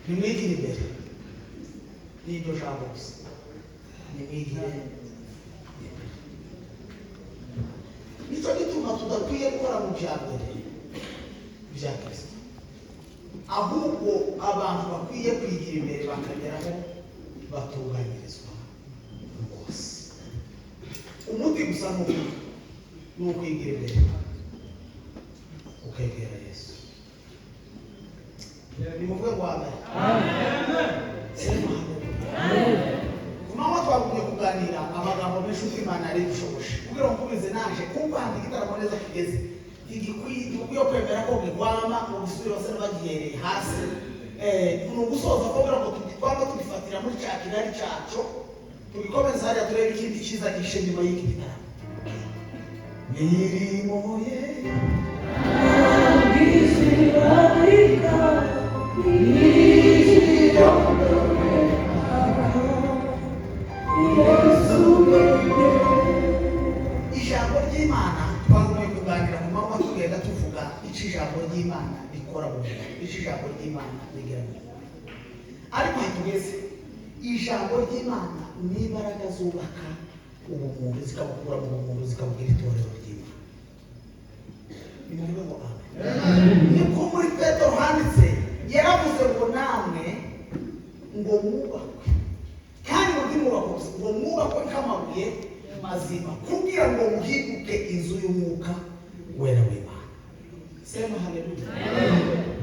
nimwigire imbere n'iryo jambo gusa, nimwigire imbere. Nicyo gituma tudakwiye gukora mu bya mbere bya Kristo, ahubwo abantu bakwiye kwigira imbere bakageraho batunganyirizwa rwose. Umuti gusa ni ukwigira imbere ukegera Yesu. Nimuvuge ngo amen. Kumama twagumye kuganira amagambo menshi uko Imana ari bushoboje kugira ngo kubize naje kumpanga igitaramo neza kigeze igikwiye kwemera ko gigwama mu gusubira bose n'abagihereye hasi ni ugusoza kugira ngo twaba tubifatira muri cya kirari cyacu tubikomeza hariya turebe ikindi cyiza gishe nyuma y'iki gitaramo. Mirimo ye ijambo ry'Imana twagomba kuganira ku manywa tugenda tuvuga icyo ijambo ry'Imana rikora mu muntu, icyo ijambo ry'Imana rigira mu muntu. Ariko hatugeze ijambo ry'Imana n'imbaraga zubaka ubumuntu zikabukura mu bumuntu zikabubwira itorero ry'Imana. Ni mu rwego rwa niko muri Petero handitse yaravuze ngo namwe ngo mwubakwe kandi ngo ntimwubakwe gusa ngo mwubakwe nk'amabuye mazima kugira ngo muhinduke inzu y'umwuka wera w'Imana. Sema haleluya.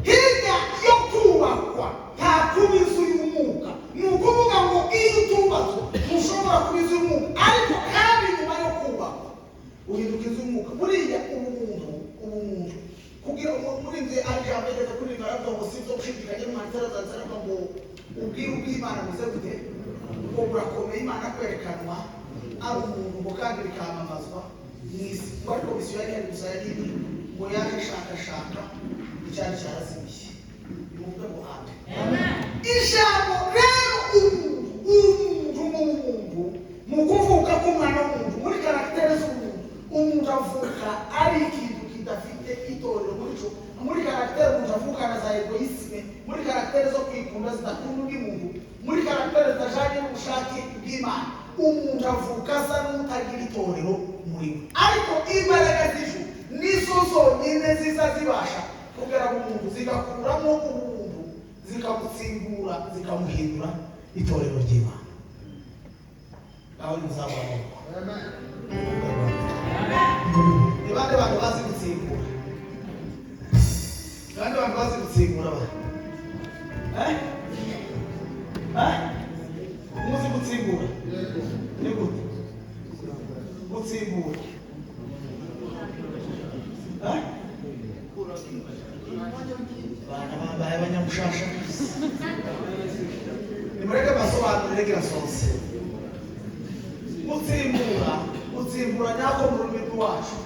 Hirya yo kubakwa nta kuba inzu y'umwuka, ni ukuvuga ngo iyo utubatswe ntushobora kuba inzu y'umwuka, ariko kandi nyuma yo kubakwa uhinduka inzu y'umwuka. Buriya ubumuntu kugira ngo muri nze ajambo yageze kuri baravuga ngo si byo gushidikanya n'umwanzara zanzara ngo ubwira ubw'Imana muze gute ngo burakomeye Imana kwerekanwa ari umuntu ngo kandi bikamamazwa mu isi. Kuko komisiyo yari yari gusa yari ngo yaje ishakashaka icyari cyarazimiye. Ni mu bwego hano ijambo rero umuntu mu kuvuka k'umwana w'umuntu muri karagitere z'umuntu, umuntu avuka ari ikintu kidafite itorero muri karagitere. Umuntu avukana za egoisme, muri karagitere zo kwikunda zidakunda undi muntu, muri karagitere zitajanye n'ubushake bw'Imana. Umuntu avuka asa n'utagira itorero muri we, ariko imbaraga z'ijuru nizo zonyine ziza zibasha kugera mu muntu zigakuramo umuntu zikamutsimbura zikamuhindura itorero ry'Imana. Aho muzabona ni bande bantu bazi gutsimbura? Bande bantu bazi gutsimbura muzi gutsimbura? Ni gute gutsimbura? Bana bambaye abanyamushasha nimureke basobanurire girasose. Gutsimbura nyako mu rurimi rwacu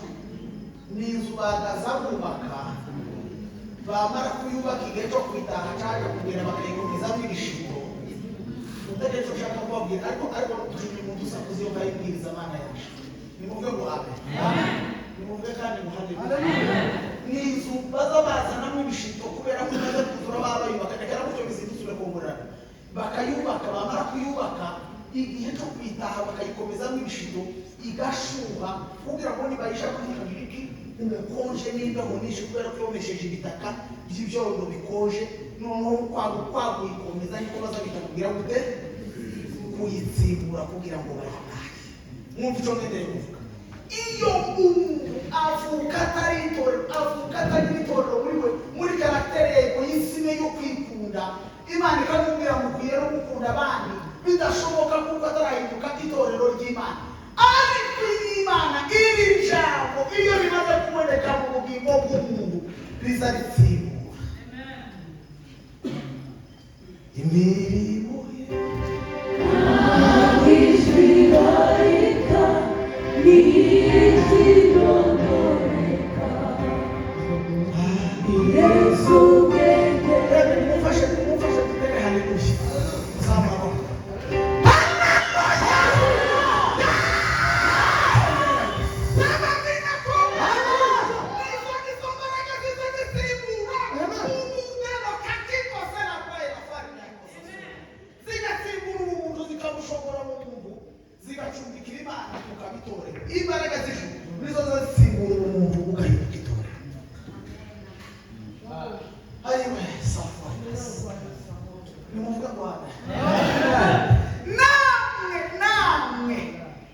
ni inzu bagaza bubaka, bamara kuyubaka igihe cyo kwitaha cyangwa kugera bakayigumizaho ibishingiro. Utegereje ushaka kubabwira ariko turi mu dusakuzi yo kayibwiriza Mana yacu. Ni mu bwego amen. Ni mu bwego kandi muhadde ni inzu baza bazanamo ibishingiro kubera ko nazo kuzura babayubaka cyangwa mucyo bizindusure kumurana bakayubaka. Bamara kuyubaka igihe cyo kwitaha bakayikomezamo ibishingiro igashuha kugira ngo nibayisha kugira iki umukonje n'imbeho nyinshi kubera ko yomesheje ibitaka by'ibyondo bikonje. Noneho kwaguyikomeza niko bazabita kugira gute kuyitsimbura kugira ngo bayitahe. Mwumva icyo ngendeye kuvuga, iyo umuntu avuka atari itorero muri we, muri karagitere yego y'isime yo kwikunda, Imana ikamubwira ngo ukwiye no gukunda abandi bidashoboka kuko atarahinduka itorero ry'Imana. Ariko Imana iri jambo iyo rimaze kuboneka mu bugingo bw'umuntu riza ritsimbura imirimo ye. Mufashe tutere haleluya. Bwana. Namwe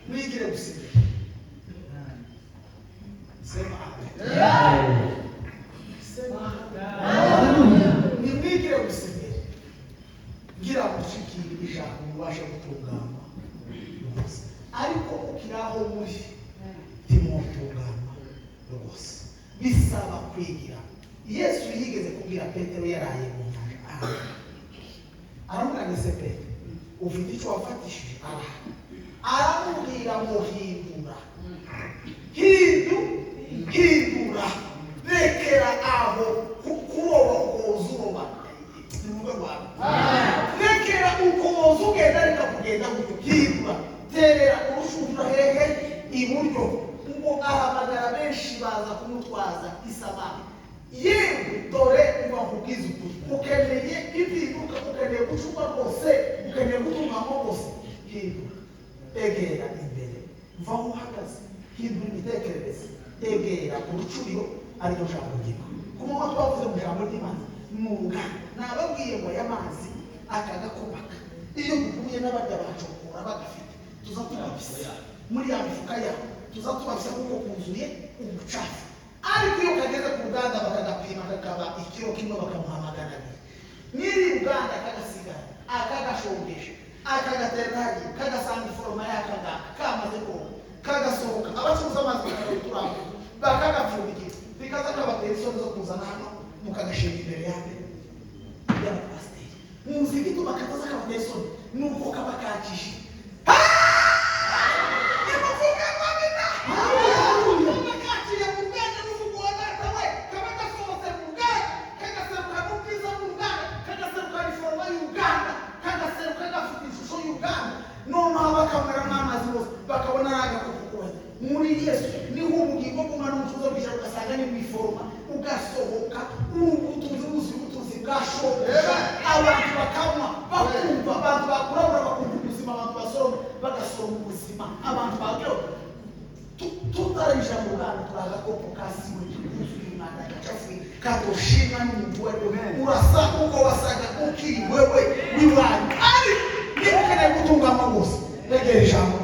mwigire gusenga. Sema amen. Sema amen. Mwigire gusenga. Ngira mushikire ijambo mubashe gutungana. Ariko ukiraho muri timotungana rwose. Bisaba kwigira. Yesu yigeze kubwira Petero yaraye mu nyanja. Aramubwira Petero, ufite icyo wafatishije? Aramubwira ngo hindura, rekera aho kuroba ukoza uroba. Rekera ukoza ugenda reka kugenda gutyo, hindura, terera urushundura hehe iburyo. Ngo ahamagara benshi baza kumutwaza isamaki. Yewe dore uba kubwiza ukuri, ukeneye impinduka, ukeneye gucurwa rwose, ukeneye gutungamo rwose. Hindura, egera imbere, mva aho uhagaze, hindura imitekerereze, egera urucuriro ariryo jambo ry'Imana. Kuba twavuze mu jambo ry'Imana mwuga nababwiye ngo y'amazi akagakubaka. Iyo duhuye n'abarya bacokora bagafite, tuza tubabisa muri ya mifuka yabo, tuza tubabisa kuko kuzuye ubucafu. Ariko iyo kageze ku ruganda bakagapima kakaba ikiro kimwe bakamuha magana abiri. Nyiri uruganda kagasigara, akagashongesha, akagaterari, kagasanga iforoma y'akaga kamaze koga, kagasohoka. Abacuruza amazi bakagaturanga, bakagapfundikiza, bikaza kabatera isoni zo kuzana hano mukagashinga imbere yande y'abapasiteri. Muzi igituma kataza kabatera isoni nuko kaba kakije. Muri Yesu niho ubugingo bw'Imana n'umutuzo bw'ijana ugasanga ni mu iforoma, ugasohoka ubutunzi bwashoboka. Abantu bakanywa bakumva, abantu bakurabura bakumva ubuzima, abantu basoroma bagasoroma ubuzima. Abantu bagero tutarije mu Rwanda turagakopo kasiwe tukuzuye Imana gacafuye kadoshimwa n'umuntu wewe urasa uko wasaga ukiri wewe wiwanyu. Ari nibukeneye gutungama gusa regera ijambo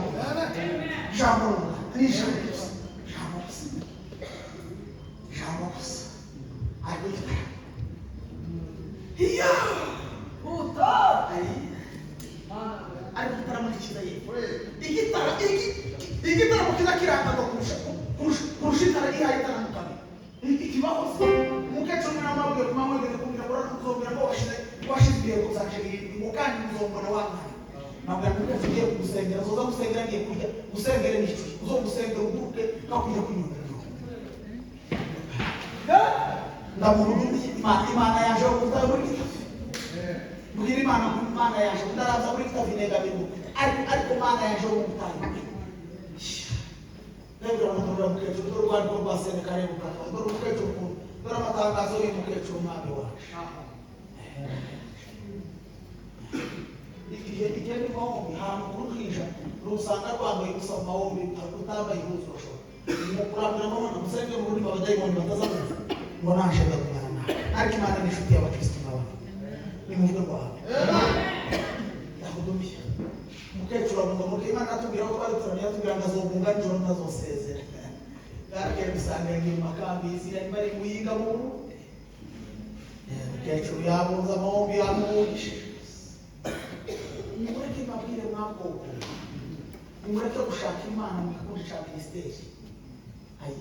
igitaramo kiza kirangwa kurusha itara ihaye itara mu kabiri. Ikibaho se umukecuru n'amabwire ku mama wigeze kumbwira ngo urazongera ngo washize ibihe kuzaje ngo kandi uzombona wamwana. Ntabwo yakubwira ugiye gusengera, zoza gusengera ngiye kujya gusengera n'iki, uzo gusengera uduke no kujya kunyura. Ndamuntu Imana yaje gutara muri kitafi. Mbwira Imana yaje gutaraza muri kitafi nega bintu. Ariko Imana yaje gutara. Lembra no mukecuru do Rwanda rwa Senegal rukata. Do mukecuru do amatangazo y'umukecuru mwami wacu. Igihe ni mahombi hantu kurukija rusanga rwambaye gusa mahombi utambaye impuzu. Mukurambira mabona musenge mu rurimi abadayimoni batazamuza ngo naje ndakumana. Ariko Imana ni inshuti y'abakristo n'abantu. Ni mu rwego rwawe. Ndakudumiye. Mukecuru avuga ngo Imana atubwira ko twari turaniye atubwira ngo azobunga njoro nazosezera. Garake bisanga ngi makambi izira bari muyinga mu. Mukecuru yabunza mahombi yamugisha. Nimureke mabwire mwako. Nimureke gushaka Imana mukundishaka istage. Ayi.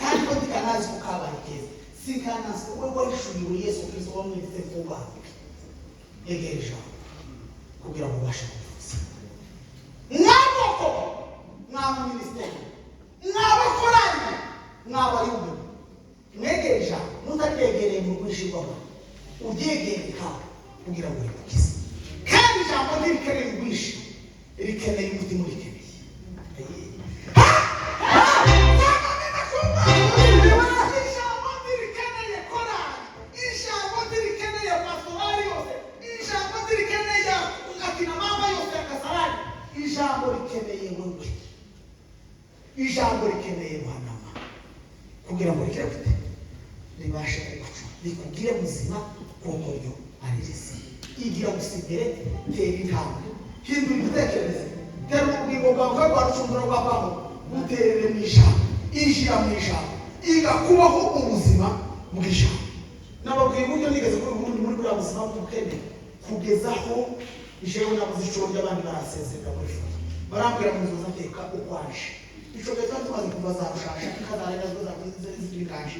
kandi ko dikanazi kukabaye keza sikanazi we wishuriwe Yesu Kristo wamwitse kuba egereje kugira ngo bashe kuvuza mwaboko mwaba ministeri mwaba korani mwaba yubu mwegereje mutategereye mu kwishirwaho ugegereka kugira ngo wikize kandi jambo ntibikeneye ubwishi rikeneye umutima urikeneye ijambo rikeneye guhanama kugira ngo rikire gute ribashe kuguca rikugire muzima kuko ryo ari risi igira gusigere tera intambwe hindura ibitekerezo tera ubugingo bwawe ko rwarucundura rwavaho uterere mu ijambo injira mu ijambo igakubaho ubuzima bw'ijambo nababwiye uburyo nigeze kuri ubundi muri buriya buzima bw'ubukene kugezaho jewe nabuze icoro ry'abandi barasezerera muri foto barambwira mu nzoza teka ukwaje ico geza tumaze kuva za rushasha ikazarega zo za zibikaje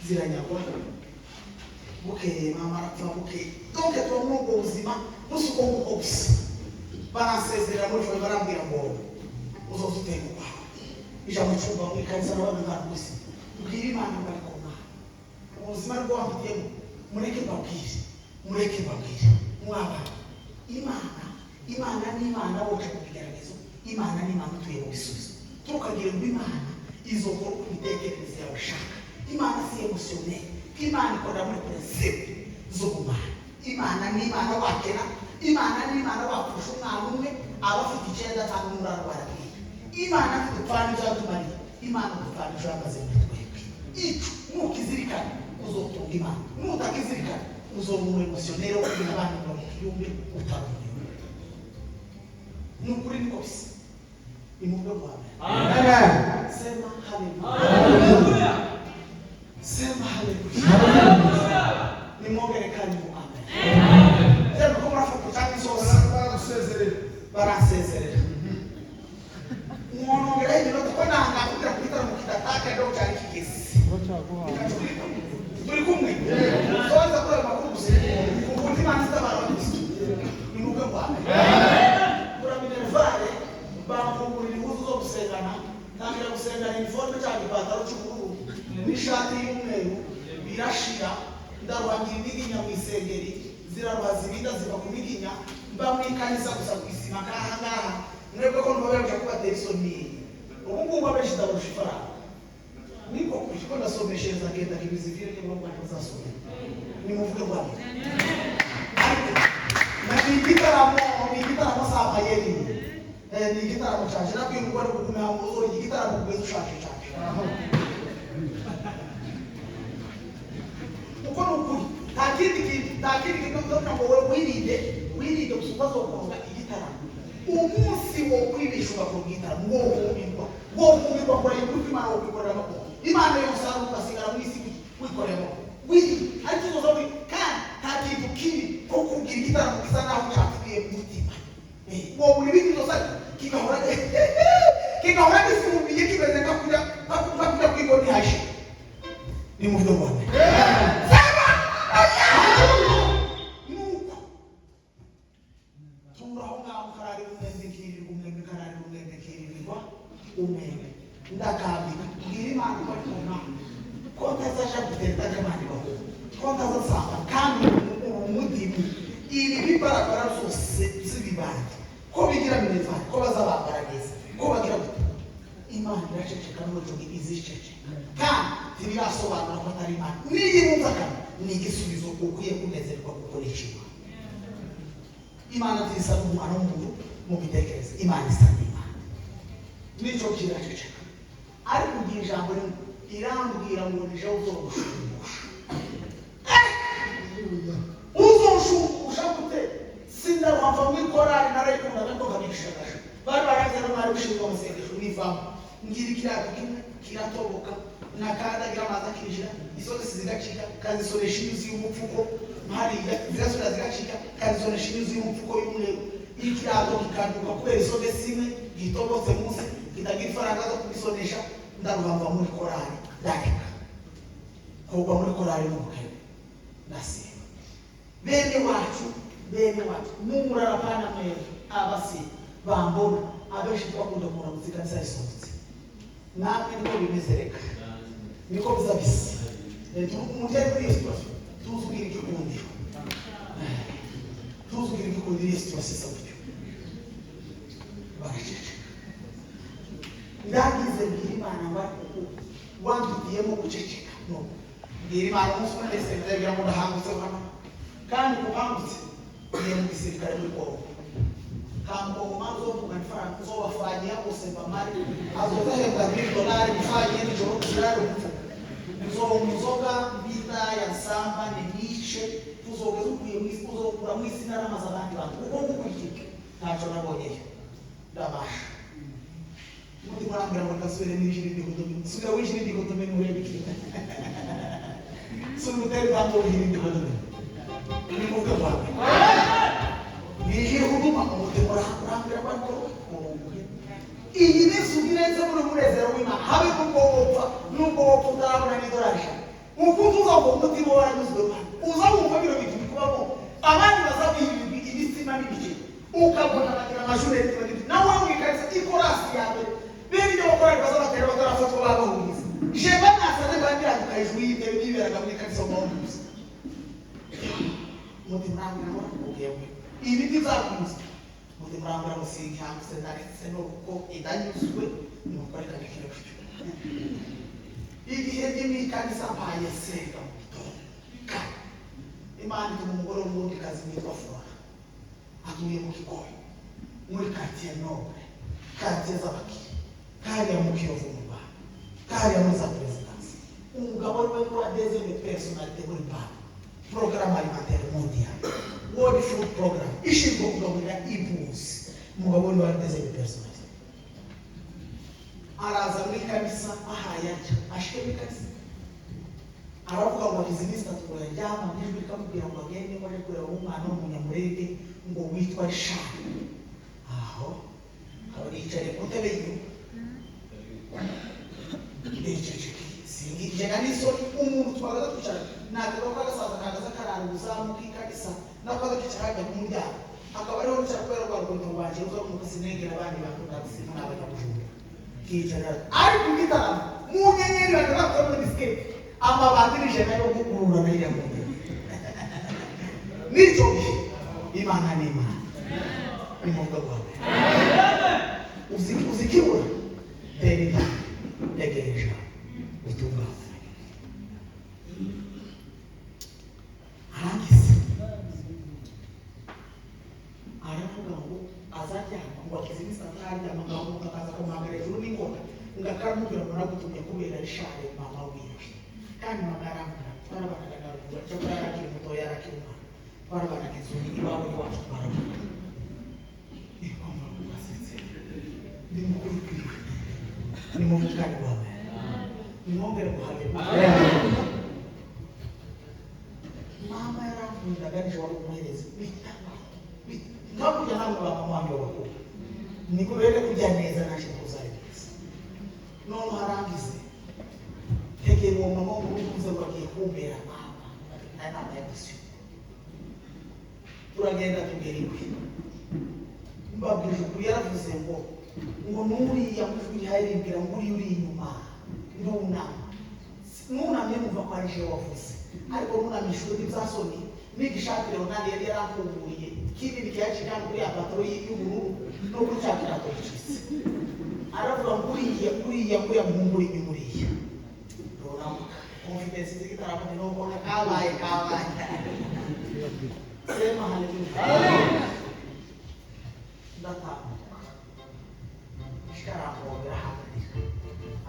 ziranyagwa bukeye mama arapfa bukeye donc tuba muri ubwo buzima busuko gusa barasezerera muri foto barambwira ngo uzoza uteka ukwawe ijambo icumba mu ikanisa n'abandi bantu gusa ubwira Imana ngo ariko ubuzima rw'abafitemo mureke mbabwire mwaba Imana ni Imana wote kubigaragaza Imana ni Imana tuye mu bisubizo tukagira ngo Imana izokora uko ibitekerezo yawe ushaka Imana si emotionnel Imana ikora muri principe zo kumana Imana ni Imana wakena Imana ni Imana wapfusha umwana umwe abafite icyenda cyangwa umuraro barabwira Imana tudupfana izatumari Imana tudupfana ijambaze muri twebwe ico mukizirikana uzotunga Imana nutakizirikana uzomura emotionnel wo kugira abantu ngo kiyumbe utarumwe nukuri niko bisa imumbe bwawe amen sema haleluya sema haleluya nimogere kandi mu amen sema ko murafata cyangwa zose barasezerera umuntu ngere ibyo twananga kugira kwitara mu kidataka ndo cyari kigezi turi kumwe soza kuri amakuru gusa kuko Imana itabara Kristo nimumbe bwawe vale bamfungurira impuzu zo gusengana tangira gusengana uniforme cyangwa ipantaro cy'ubururu n'ishati y'umweru birashira ndaruhangira imiginya mu isengeri ziraruhaza ibinda ziva ku miginya mbamwikanisa gusa ku isima ngaha mwebwe ko ntubabeje kubatera isoni ubu ngubu abenshi ndabarusha ifaranga niko kuko ndasomeshereza ngenda kibizivire niba mwana bazasoma nimuvuge bwabo igitaramo saba yeri ni igitaramo cyaje nabwiye ngo ari kuguma ngo uzore igitaramo kugeza ushaje cyane uko nukuri ntakindi kintu ngo wowe wirinde gusubazo kuronga igitaramo umunsi wo kwibishura ku gitaramo wo kumirwa kuri Imana wo kwikorera ko Imana yo saruka sigara mu isi kwikorera wiri ariko uzobe kandi ntakintu kibi ko kugira igitaramo kisa naho cyapfuye mu mutima wo muri bindi zose kigahora gifumbiye kimeze nka kujya kwigoni haje ni mu byo bwane nuko turaho ngaho karari umwembe kirirwa umwembe ndakambika bwira Imana ko tuna ko tazaje gutenda n'abandi baho ko tazasanga kandi umudimu ibi bibarabara zose zibibandi ko bigira mineva ko bazabambara neza ko bagira gute Imana iraceceka n'urujogi izicece kandi ntibirasobanura ko atari Imana niyibumvaga ni igisubizo ukwiye kunezerwa gukora ikiba Imana zisa n'umwana w'umuntu mu bitekerezo Imana isa n'Imana nicyo kiraceceka ariko ugira ijambo irambwira ngo nije uzogushumbusha uzoshumbusha gute sindaruhava muri korali narayikunda nako kabishagaje bari barazana mwari ushinzwe amasengesho nivamo ngira ikirato kimwe kiratoboka nakandagira amazi akinjira isogisi zigacika kazisoresha inyuzi y'umupfuko hariya zirasubira zigacika kazisoresha inyuzi y'umupfuko y'umweru ikirato kikanduka kubera isogisi imwe gitobotse munsi kitagira ifaranga zo kubisonesha ndarugamba muri korali dareka ahubwo muri korali n'umukene nasiba bene wacu n'umurarapana mwere abasi bambona abenshi twakunda kumura muzika nsayisohotse namwe niko bimeze reka niko bizabisa umuteri kuri Yesu tuzubwira igikundiro tuzubwira igikundiro Yesu tubasisa buryo baracece ndagize mbwira Imana ngo wandutiyemo guceceka no mbwira Imana umunsi umwe ndetse ndagira ngo ndahangutse hano kandi kuhangutse ngiye mu gisirikare muri Kongo Kambo mazo kuganifana kuzowafanyiya bose bamari azozahembwa $1,000 mfanye n'ijoro kuzirara umupfu muzoga mbita ya samba n'imice tuzogeza ukuye mu isi uzokura mu isi n'aramaza abandi bantu kuko ngukurikike ntacyo nabonyeyo ndabasha muti murambwira ngo ndasubire n'ijiri ndikotomeni subira w'ijiri ndikotomeni urebe ikita subira utari tambo w'ijiri ndikotomeni ni muvuga bwawe nijiri huduma umutima urambwira ko iyi Yesu birenze muri munezero w'Imana habe nubwo wopfa utarabona n'idolari ukundi uzabwo umutima waranyuzwe uzabumva biro bintu bikubamo abandi bazabwira ibitsina n'ibiki ukabona bagira amajuri nawe wikarisa ikorasi yawe bene ibyo bakora bazabatera batarafatwa babahuriza jeba nasaze bandira tukajuru y'intebe n'iberaga muri kanisa w'amahunguzi umutima urambwira ngo ugewe ibiti byakunze muti murambura musingi hanguse ndaretse nuko idanyuzwe nukoreka n'ikiro cyo igihe n'imikanisa mpaye senga ka Imana ndi umugore w'undi kazi witwa Flora atuye mu Kigoyi muri quartier noble quartier z'abakiri kariya mu Kiyovu mu Rwanda kariya muri za presidence umugabo we wa deuxième personnalité muri Baba programme alimentaire mondial World Food Program ishinzwe kugaburira impunzi umugabo we wa deuxième personnalité araza muri kanisa ahayajya ashike muri kanisa aravuga ngo izinista tukora ryama n'ijwi rikamubwira ngo agende ngo aje kureba umwana w'umunyamurenge ngo witwa Richard aho aba yicaye ku ntebe singi jena nisoni umuntu twagaza tucara ntabwo bagasaza kagaza karara uzamuka ikanisa nakaza kicarajya ku muryango akaba ariho nicara kubera rwa rugondo rwanje ruza mukasinegera abandi bantu ndabisima n'abanyabujura kicara ari kugitaramo mu nyenyeri bakora muri diskete amabandi n'ijana yo gukurura n'iriya muntu n'icyo gihe Imana n'Imana ni mu bwoko bwawe uzikibura deni tegereje utungane arangiza aravuga ngo azajyana ngo akizinisa atajyana ngo akaza kumagara hejuru n'ingoma ngakaramubwira ngo nagutumye kubera Richard mama wiwe kandi mama aramubwira twarabanaga ngo cyo kurakira mutoya arakiruma twarabanaga izuni iwabo iwacu twarabanaga ikomba kubasetse ni mukuru kwiwe ni muvugani wawe ni mwongere kuhagera mama yaramubwiraga nijoro umuherezi ntakujya namwe bamamwami w'abakuru niko rero kujya neza naje kuzayibeza none harangize tegera uwo mama w'urukuze ngo agiye kumbera mama na nama ya misiyo turagenda tugera iwe mbabwije ukuri yaravuze ngo nuriya mujwi riharimbwira ngo uri inyuma nunamye numva ko ari je wavuze ariko nunamisha urundi byasoni n'igishakire Ronald yari yaramfunguriye kinini kiyaje kandi kuri ya pataro y'ubururu no kuri cya kirato cy'isi aravuga ngo uriya muhungu uri inyumuriye roramuka confidence zigitaramu no mbona kabaye sema haleluya ndatamuka shikaramubwira hakurika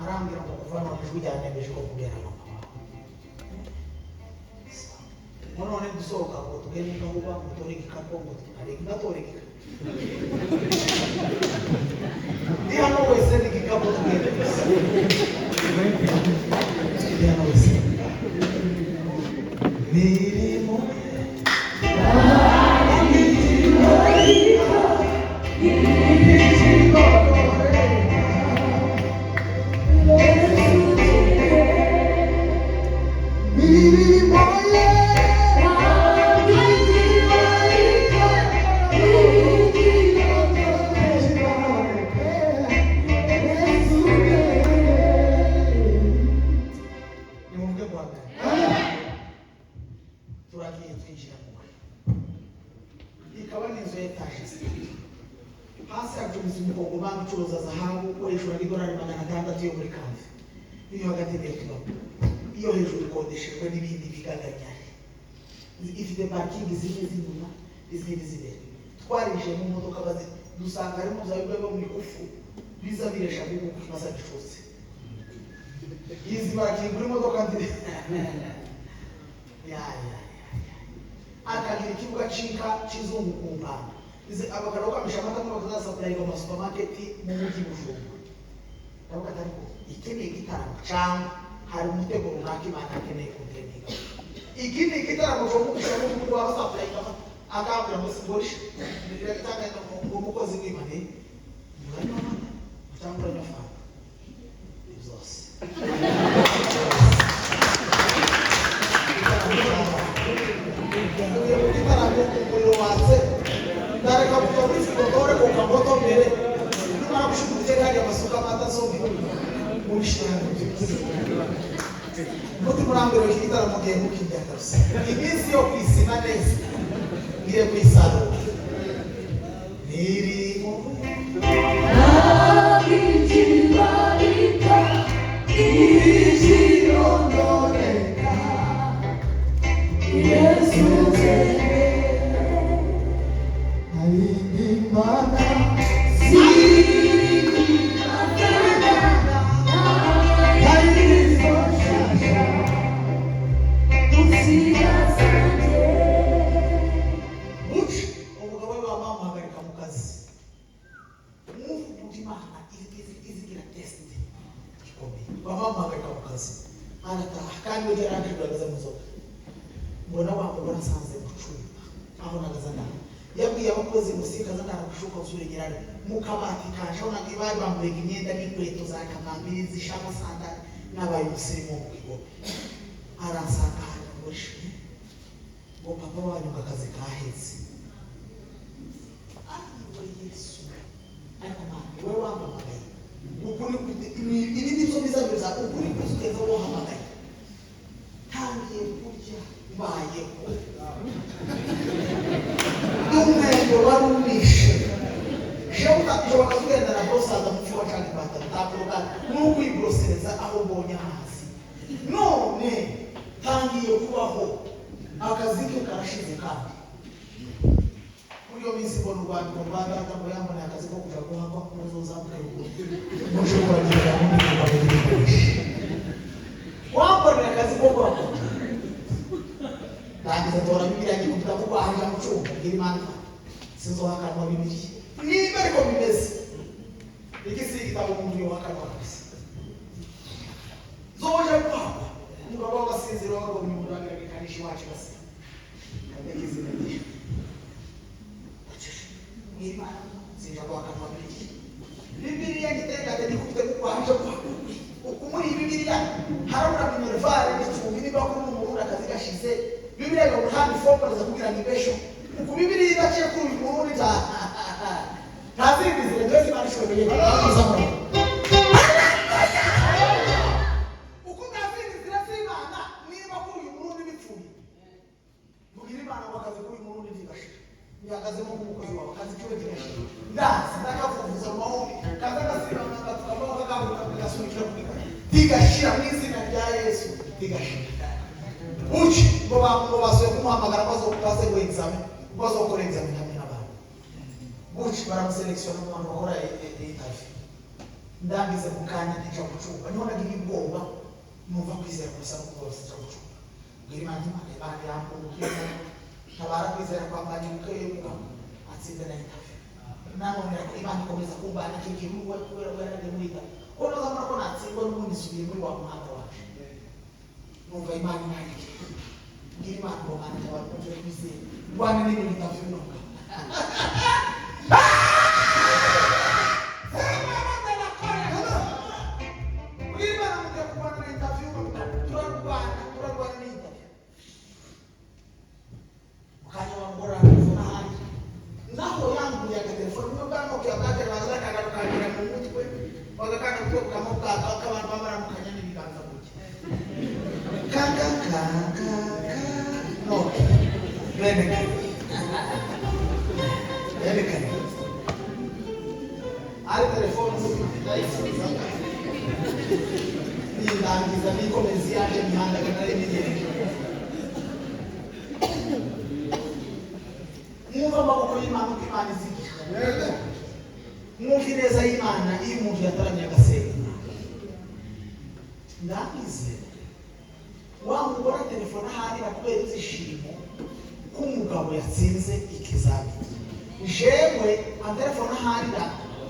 arambwira ngo kuva none ijwi ryanemeje ko kugera mama none dusohoka ngo tugende ngahuba mutore igikapo ngo ariko ndatore igikapo ndi hano wese n'igikapo tugende gusa ndi hano wese mirimo Yeah. ucuruza zahabu urishura $600 yo muri kambi iyo hagati ya tuba iyo hejuru ikodeshejwe n'ibindi bigaganya ifite parking zimwe z'inyuma izindi z'imbere twarije mu modoka bazi dusanga harimo zabibwa mu ikufu biza biresha mu kumasa gishotse izi parking muri modoka ndire ya akagira ikibuga cinka kizungu kumpana ize abagabo kamisha amata mu bazasapira mu supermarket mu mujyi Bujumbura ndavuga ariko ikeneye gitaramo cyangwa hari umutego runaka Imana akeneye kuntendeka ikindi gitaramo cyo gushyira mu mujyi wa sapira akabura mu siborisha ndagitanga mu mukozi w'Imana murano cyangwa nyafa izose Dareka mutobisi kotore ko kamoto mbere numa kushukuje kandi amasuka mata sobi mubishana muti murambere kitara mugiye mukijya kabisa iminsi yo kwisima neza ngiye kwisaro nirimo nabijibarika ijirondoreka Yesu Mana yabwiye abakozi musika zana kushuka usuregerana mukabati kanje ona ibari bambega imyenda n'ikweto za kamambiri zishaka sanda nabaye musirimu mu kigo arasaka mushi ngo papa wanyu akazi kahetse Yesu ariko mama wewe wamamaye ukuri ibi nibyo bizabiza ukuri kuzugeza wo hamagaye tangiye kurya baye umwendo warumishe shauta kujoka kugenda na bosa atamufua cyane bata takoga nuko ibrosereza aho mbonye amazi none tangiye kubaho akazike karashize kandi muri yo minsi mbona Rwanda Rwanda atambo yambona akazi ko kuja kuhakwa kuzoza mukuru muje kubagira mu wapona akazi ko kwa Nangiza tora Bibiliya ngikuta ko ahanja mu cyumba ngiri manda sinzohakanwa Bibiliya niba ariko bimeze ikisi igitabo umuntu yohakanwa kabisa zoje papa umugabo w'abasinziro wabo mu muranga bikanishi wacu basi kagize neza Imana sinja kwakanwa Bibiliya ngitega ndikufite ko ahanja ukumuri Bibiliya harabura minervare n'icumi niba ko umuntu akazi gashize Bibiliya yo kandi focus kugira ngibesho ku Bibiliya idaciye kuri uyu muntu nta ntazindi zirengeze barishobeye kuzamura uko ntazindi zirazimana niba kuri uyu muntu bipfuye mugira Imana wakaze kuri uyu muntu ndigashira nyakaze mu mukozi wawe kazi cyo gigasha ndazi ndakavuza maho kaza gasira ngatukabaho kagabuka kugasunikira kugika digashira mu izina rya Yesu digashira uchi ngo basoye kumuhamagara baze go examen bazo gukora examen hamwe n'abantu uchi baramuselection umuntu bakora interview ndangize mukanya ntica gucuba none ngira ibwoba numva kwizera kusa rwose cyo gucuba ngira imana bandi yambukiye ntabara kwizera kwa mbanye mukeyo atsinze na interview none imana ikomeza kumbana kintu kubera ndemwita ono zamara ko natsingwa n'ubundi subiye muri wa muhanda wacu numva imana nayike ngira imana ngo mwana cy'abantu cyo kwizera rwana n'ibintu bitavyunuka Al telefono ndangiza nikomeza yaje mihanda kanari nigere mwumva amaboko y'Imana uko Imana izigira mwumva ineza y'Imana iyo umuntu yataramye agasenga ndabize wamubona telefone ahari bakubera izishimo ko umugabo yatsinze ikizamini jewe telefone ahari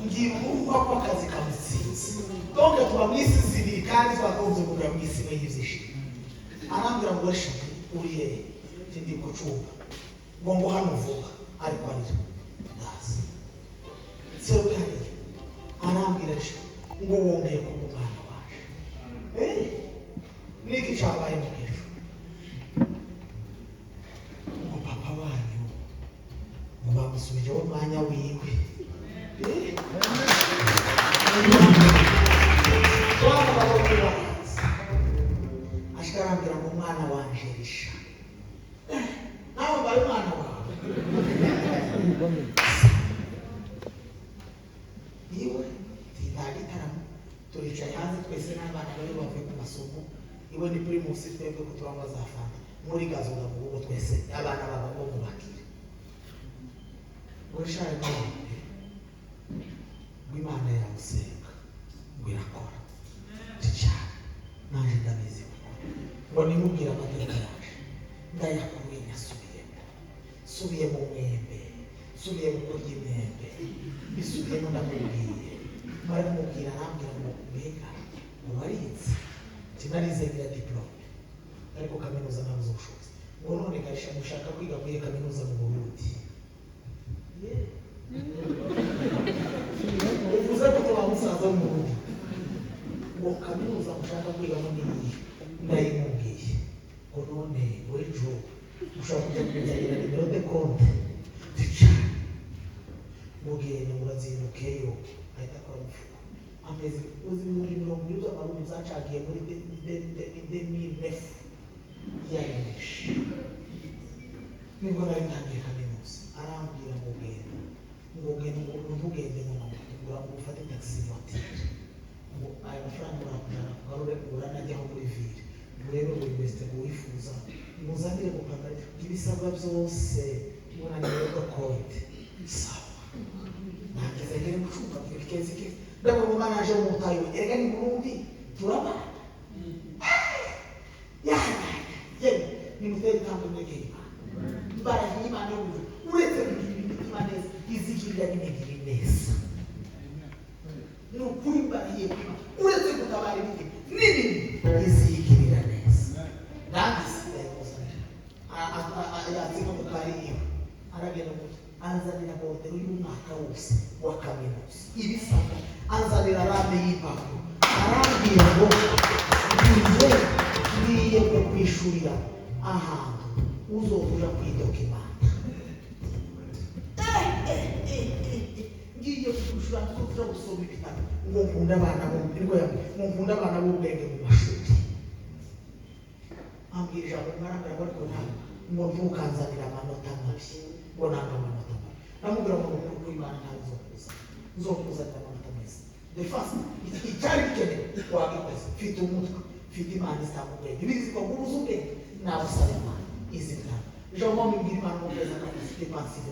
ngira uruhuha ko akazi kamutsinze donc tuba mu isi zibiri kandi twakunze kugira mu isi y'izishimo arambwira ngo reshaka uriye ndi kucumba ngo hano vuba ariko ariko ndazi sebukanye arambwira ngo wongeye ku mwana waje niki cyabaye mu gihe ngo papa wanyu ngo bamusubije wo mwanya wiwe ashkarambira ngo mwana wanje risha nawe bari mwana wawe iwe tinagitaramo turicaye hanze twese n'abana bari bavuye ku masomo iwe ni primus twebwe kuturangwa zafana muri gazoga mu rugo twese abana baba bo mubakira urashaka ko Imana yamusenga ngo irakora cyane naje ndabizi ngo nimubwira amateka yaje ndayakuye subiye mu mwembe subiye mu kurya imyembe bisubiye mu ndamubwiye bari mubwira arambwira ngo mbega warize tinarize ngira diplome ariko kaminuza nabuze ubushobozi ngo none garisha mushaka kwiga muri kaminuza mu Burundi uvuze ko tuba musaza mu Burundi ngo kaminuza mushaka kwiga muri iyi ndayimubwiye ngo none buri joro ushaka kujya kujyana nimero de compte mugende murazindukeyo ahita akora umufuko ameze uzi muri 20 z'amarundi zacagiye muri 2009 yayimishe nibwo nari ntangiye kaminuza arambwira ngo ntugende ngo ufate taxi voiture ngo aya mafaranga urakujyana kugarure uranajyaho muri ville urebe ngo investe ngo wifuza muzanire gupanga ibisabwa byose munanirwa konti sawa nageze ngere mucumba kikeze ndabona umanaje w'umutayo erega ni Burundi turaba ni muteri tambo mwekeba mbara y'Imana uretse Imana izikirira n'imigiri neza n'ukuri mbariye uretse gutabara n'ibindi izikirira neza ndandise yazima mukariye aragenda muto anzanira bordero y'umwaka wose wa kaminuza ibisabwa anzanira rame y'impapuro arambwira ngo ngiye kukwishurira ahantu uzovuja kwidokimanta ngiye kukwishura uzovuja gusoma ibitabo ngo nkunda abana b'ubwenge mu mashuri ambwira ijambo ngaragara bariko ntabwo ngo ntukanzanira amanota mabi ngo nanga amanota mabi namubwira ngo ukuri kw'Imana ntabwo uzokuzanira amanota meza de face icyari gikenewe wagikoze mfite umutwe mfite Imana isanga ubwenge biziko ngo ubuze ubwenge nabusaba Imana izina ijambo mbwira Imana ngo pesa capacité pensive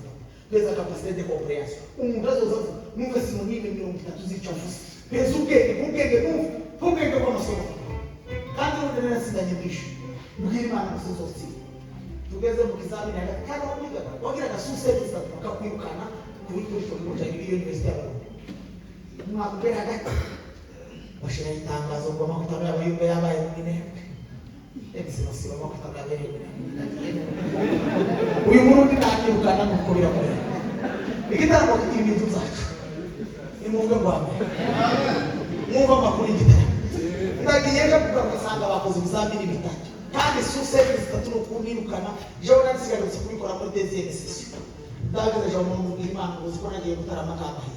pesa capacité de compréhension umuntu azoza numva sinonime 30 zicavuze pesa ubwenge ubwenge bw'amasomo kandi ubundi narasindanye bwinshi mbwira Imana gusuzotsi tugeze mu kizamini kandi wagira gasuservice bakakwirukana kuri cyo university y'Abarundi umwaka ugera hagati bashira itangazo ngo amakutano y'abayumbe yabaye mu Minembwe ebisibasiba amakutano yabaye mu Minembwe uyu Murundi ntakirukana nuko birakorera igitaramo cy'ibintu zacu imubwe rwame mwumva amakuru y'igitabo ndagiye kugasanga bakoze ibizamini bitatu kandi suservice taturu kunirukana jewe nasigarutse kubikora muri deuxième session ndageze jewe mu Imana ngo zikora nagiye gutarama kabaye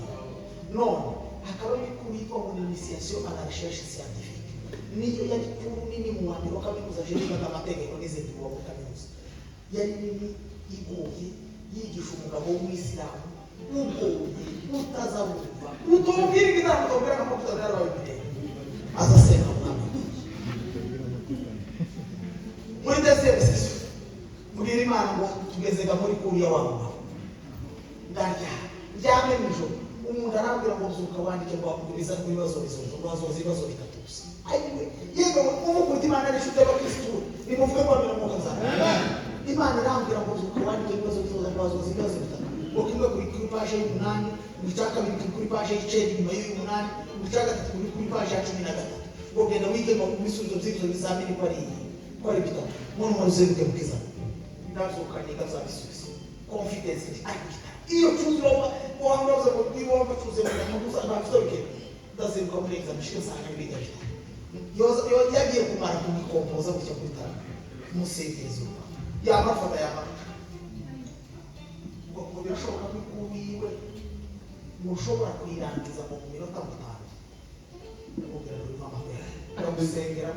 none akaba kubitwa mu initiation à la recherche scientifique niyo yari kuru nini mu wandi wa kaminuza jewe n'amategeko n'izindi wa kaminuza yari nini igoye yigisha umugabo w'Umuyisilamu ugoye utazabumva utubwira igitabo tubwira ko tutazara babiri azasenga umwami tugezega muri kuriya wabo ndarya ryame mwijoro umuntu arambwira ngo zuka wandike ngo wakuguriza ibibazo ibibazo bitatu gusa ayiwe yego ubu kuti Imana ari shute bakristo nimuvuge ngo biramuka za Imana irambwira ngo zuka wandike ibibazo bitatu ngo kimwe kuri page y'umunani muchaka biri kuri page y'icenda nyuma y'umunani muchaka kuri page ya 13 ngo genda wige ngo kubisubizo by'ibyo bizamini ko ari bitatu umuntu muzeruke mukiza ndazokaniga zabisubizo confidence iyo chuzwa wangaza ngo iwomba chuze mu gusa nafitoke ndazeruka muri exam shike sana biga yo yagiye kumara kumikompoza gutya kwitara musekezo yamafata ngo birashoboka ko kubiwe mushobora kwirangiza mu minota 5 ndakubwira ngo mama ndagusengera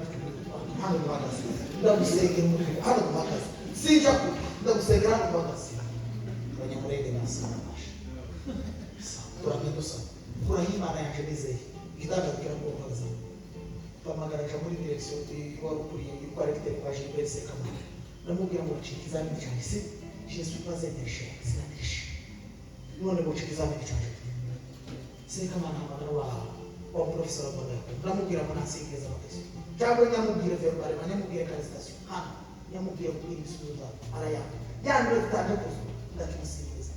hano duhagaze ndagusengera hano duhagaze sija ndagusengera hano duhagaze abanyamurenge nasana basha turamedusa turahimana yaje bizeye kitagakira ngo baza pamagaraje muri direction y'warukuriye y'ukwalite kwa JPS kamara ndamubwira ngo cikizamini cyane se je suis pas intéressé sinatrisha none ngo cikizamini cyane se kamana wa professeur Boda ndamubwira ngo nasikeza abakozi cyangwa nyamubwira verbal nyamubwira karistation hano nyamubwira kuri ibisubizo araya yanwe tutandatu ndakimusikeza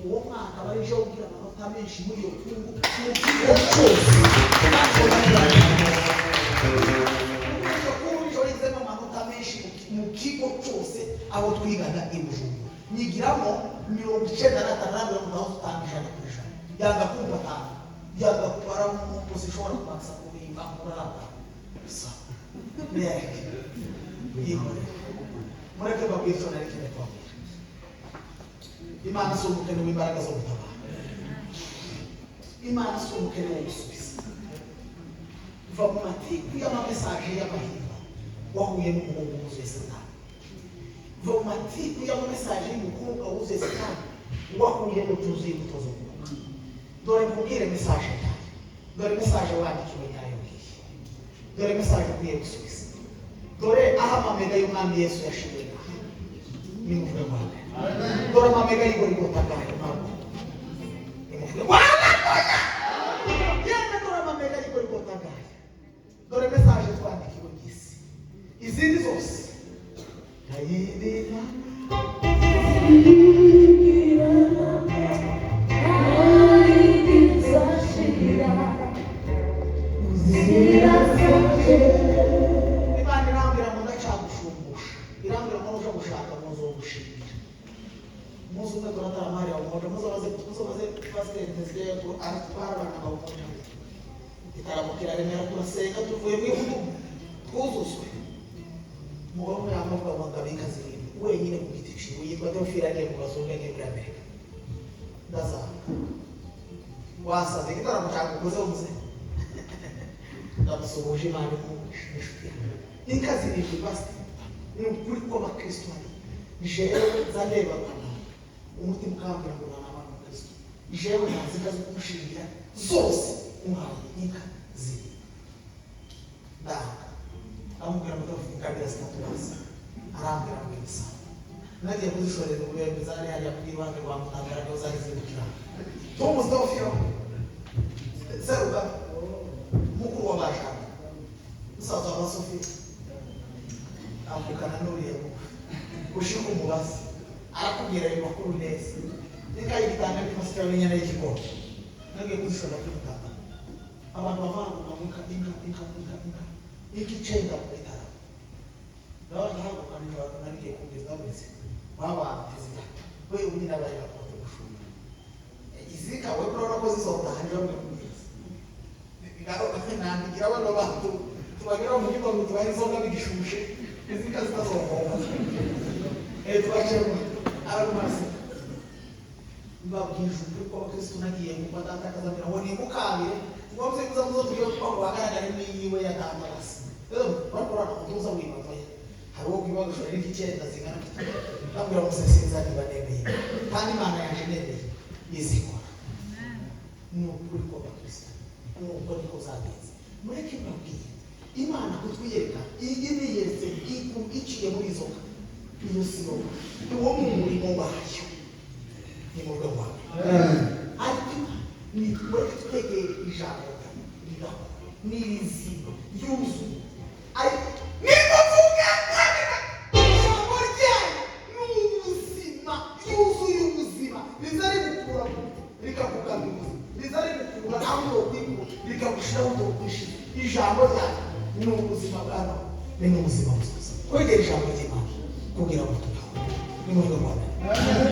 uwo mwaka bari je ubwira amanota menshi muri yo kungu mu kigo cyose aho twigaga ibujumbu nyigiramo 95 naho tutangijana kujana yanga kumva tanga yanga kubara mu position yo kwaksa kuringa kurara sa neke yimure mureke babwizo na rikene kwa Imana somukene w'imbaraga zo gutabara Imana somukene wo gusubiza va mu matiku y'amamesaje y'amahimba wahuye n'umuhungu wuzuye Satani va mu matiku y'amamesaje y'umukobwa wuzuye Satani wahuye n'utuzuye gutoza kuruka dore nkubwire mesaje yawe dore mesaje wandikiwe nyayo ngiye dore mesaje ukwiye gusubiza dore aho amamega y'umwami Yesu yashiwe ni muvuge ngo dore amamega y'igorigota bwayo ntabwo ni muvuge ngo yenda dore amamega y'igorigota bwayo dore mesaje twandikiwe n'isi izindi zose nayibina Imana irambwira ngo ndacagushumbusha irambwira ngo uja gushaka muzo gushimira muzo umwe turatara mari ya umoja muzo baze pasiteri ko aratwara abana bawumoja itaramukira remera turasenga tuvuye mu ihudu twuzuzwe mugabo yamuvuga ngo ngabika zirindwi wenyine ku giti ciwe yitwa Teofila agiye mu bazungu agiye muri Amerika ndaza wasaze kitara mushaka kuze umuze ndamusohoje Imana n'ishuti inkazi n'ibyo basi ni ukuri ko bakristo ari jewe zandeba kana umutima ukambira ngo nana abantu Kristo jewe nazikaze kumushingira zose umuhaye inka ziri ndanga amubwira ngo ndafungabira sinatubasa arambwira ngo ibisa nagiye kuzishorera ubwembe zari hariya kwibanga rwa mutangara ngo zari zirukira Teofila seruka mukuru wa bashaka musaza wa Sofi amukana n'uriye ushika umubazi arakubwira ayo makuru neza nika yitanga n'ifasika y'nyana y'ikigoro nagiye kuzishora kwitanga abantu bavanguka muka inka ikicenda kwitara nawe ntabwo kandi nagiye kugeza bose baba tezira we undi nabari bakoze gushuma izika we prora ko zisonda hanje mu ngaro nandikira bano bantu tubagira mu gikombe tubarizoga bigishushe izika zitazongoka twachema arumasi mbabwije uko Kristo nagiye mu badata kazamira ngo nimukabire ngo mze kuza tuyo ko bagaragara niwe yatambarasi bakora kutuza wibaye hariho kwibagushora n'ikicenda zingana nabwira musesenza nibanemeye kandi Imana yaje nemeye izikora n'ukuri ko Kristo nuko niko zagenze mureke mbabwire Imana kutwiyereka iyi niyeretse iciye muri izo n'usibo uwo mu murimo wayo ni mu rwego ariko ni twegeye ijambo ribaho n'izina yuzuye ariko niba vuga ijambo ryayo n'ubuzima yuzuye ubuzima riza rigukura rikakugamira ubuzima riza rigukura aho ukwikura rikagushiraho udokwishyura ijambo ryayo ni ubuzima bwawe ni n'ubuzima busoza kwegera ijambo ry'Imana kugira ngo tukabe ni mu rwego